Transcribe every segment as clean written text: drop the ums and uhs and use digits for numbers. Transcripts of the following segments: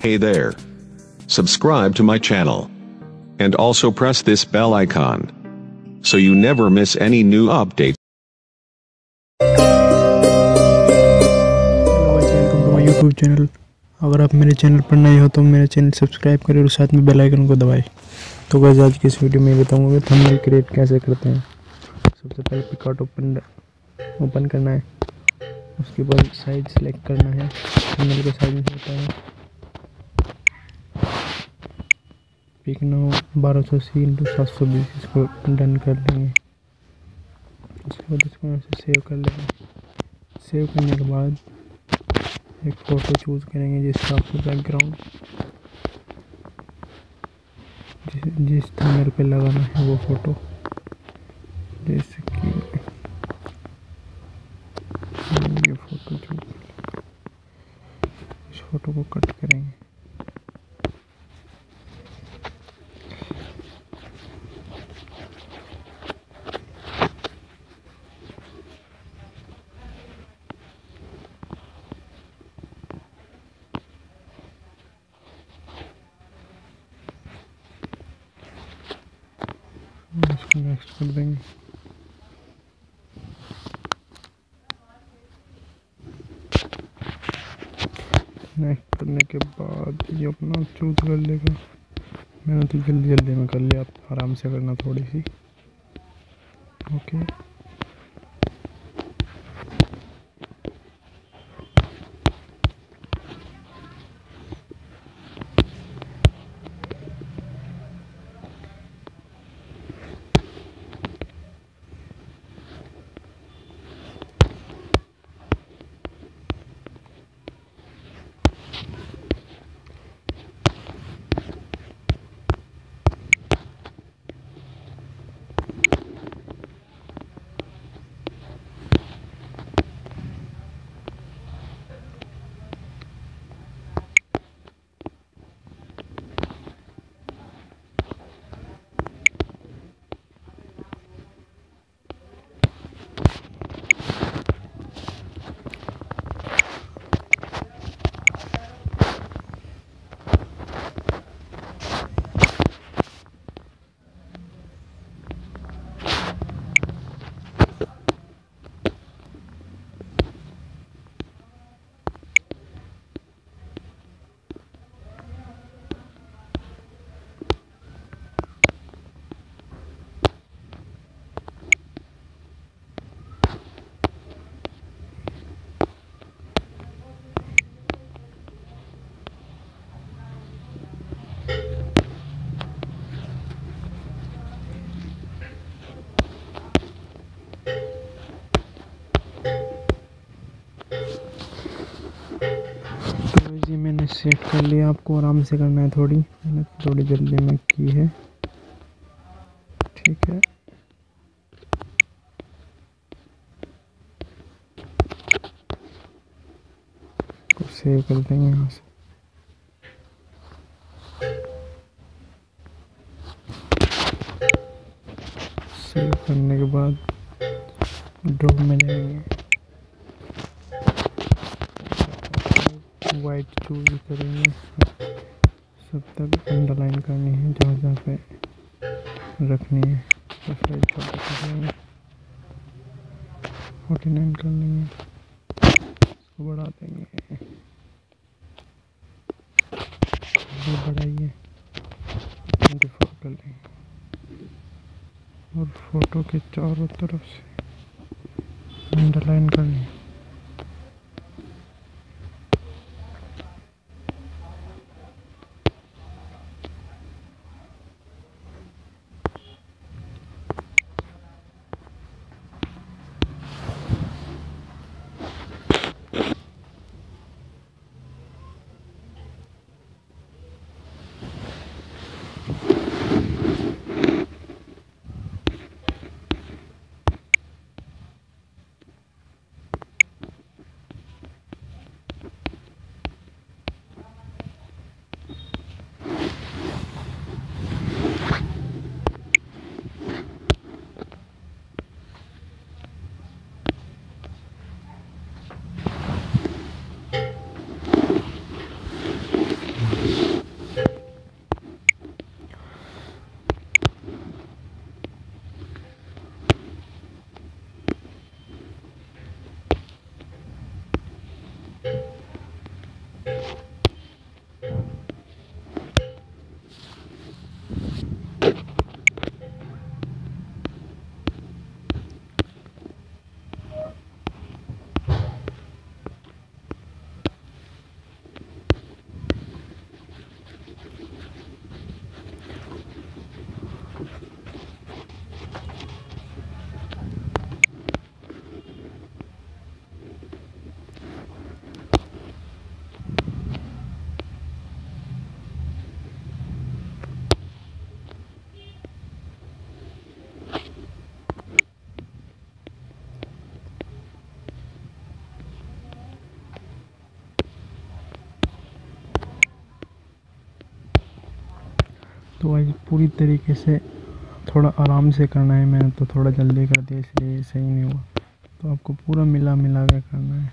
Hey there. Subscribe to my channel. And also press this bell icon. So you never miss any new updates. Hello guys, welcome to my YouTube channel. अगर आप मेरे channel पर नए हो तो मेरे channel subscribe करें और साथ में बेल आइकन को दबाएं। तो गाइस, आज की इस वीडियो में बताऊंगा कि थंबनेल क्रिएट कैसे करते हैं। सबसे पहले पिक्सआर्ट ओपन करना है। उसके बाद साइज सेलेक्ट करना है। थंबनेल का साइज होता है पिकनाओ 1280x720। इसको डन कर लेंगे। उसके बाद इसको यहाँ से सेव कर लेंगे। सेव करने के बाद एक फ़ोटो चूज़ करेंगे जिसका आपको बैकग्राउंड जिस थंबनेल पे लगाना है वो फ़ोटो, जैसे कि ये फ़ोटो चूज़, इस फ़ोटो को कट करेंगे। इसको नेक्स्ट कर देंगे। नेक्स्ट करने के बाद ये अपना चूज कर लेगा। मैंने तो जल्दी में कर लिया, आप आराम से करना थोड़ी सी। ओके, जी मैंने सेट कर लिया। आपको आराम से करना है, मैंने थोड़ी जल्दी में की है। ठीक है, तो सेव कर देंगे यहाँ से। सेव करने के बाद ड्रॉ में जाएंगे, वाइट चूज करेंगे। सब तक अंडरलाइन करनी है, जहाँ पे रखनी है। तो साइज छोटा कर देंगे, 49 करनी है। इसको बढ़ा देंगे, ये बढ़ाइए 24 कर लेंगे। और फोटो के चारों तरफ से अंडरलाइन करनी है। तो भाई पूरी तरीके से थोड़ा आराम से करना है, मैंने तो थोड़ा जल्दी कर दिया इसलिए सही नहीं हुआ। तो आपको पूरा मिला के करना है।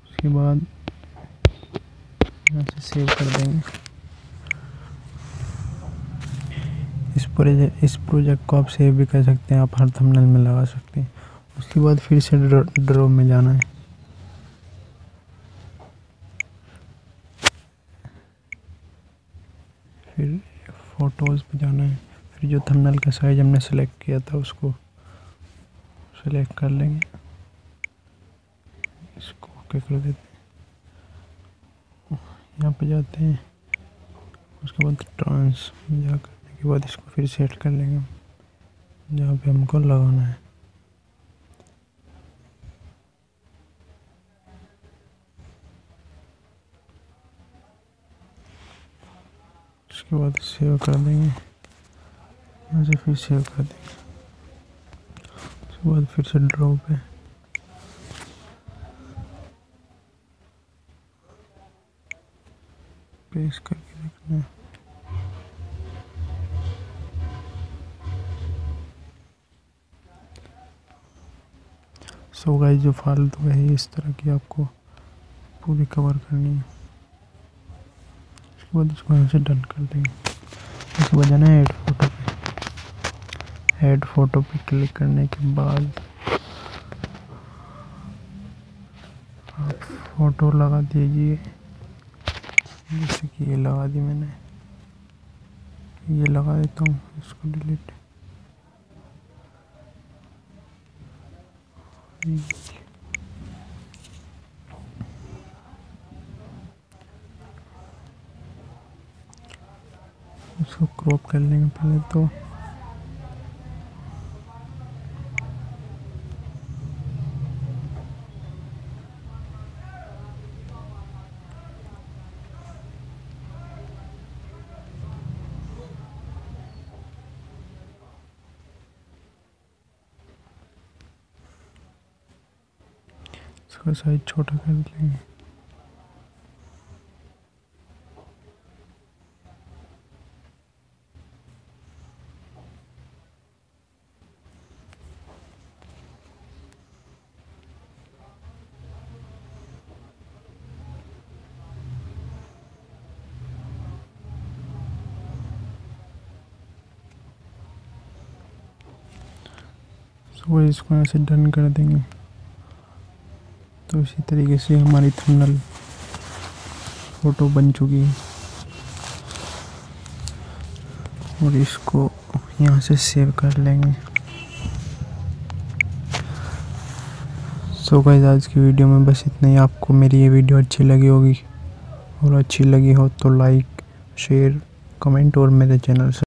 उसके बाद यहाँ से सेव कर देंगे। इस प्रोजेक्ट को आप सेव भी कर सकते हैं, आप हर थंबनेल में लगा सकते हैं। उसके बाद फिर से ड्रॉ में जाना है, फिर फोटोज़ पे जाना है, फिर जो थंबनेल का साइज हमने सेलेक्ट किया था उसको सेलेक्ट कर लेंगे, इसको ओके कर देते हैं। यहाँ पे जाते हैं, उसके बाद ट्रांस में जा करने के बाद इसको फिर सेट कर लेंगे जहाँ पे हमको लगाना है। उसके बाद सेव कर देंगे, यहाँ से फिर सेव कर देंगे। उसके बाद फिर से ड्रॉ पे पेस्ट करके रखना है। सो गाइस, जो फालतू है इस तरह की आपको पूरी कवर करनी है। उसके बाद इसको यहाँ से डन कर देंगे। उसके बाद जाना है ऐड फोटो पे। ऐड फोटो पे क्लिक करने के बाद आप फोटो लगा दीजिए, जैसे कि ये लगा दी मैंने, ये लगा देता हूँ, इसको डिलीट। इसको क्रॉप कर लेंगे पहले तो। इसका साइज छोटा कर लेंगे। तो इसको ऐसे डन कर देंगे। तो इसी तरीके से हमारी थंबनेल फोटो बन चुकी है और इसको यहाँ से सेव कर लेंगे। सो गाइस, आज की वीडियो में बस इतना ही। आपको मेरी ये वीडियो अच्छी लगी होगी, और अच्छी लगी हो तो लाइक, शेयर, कमेंट और मेरे चैनल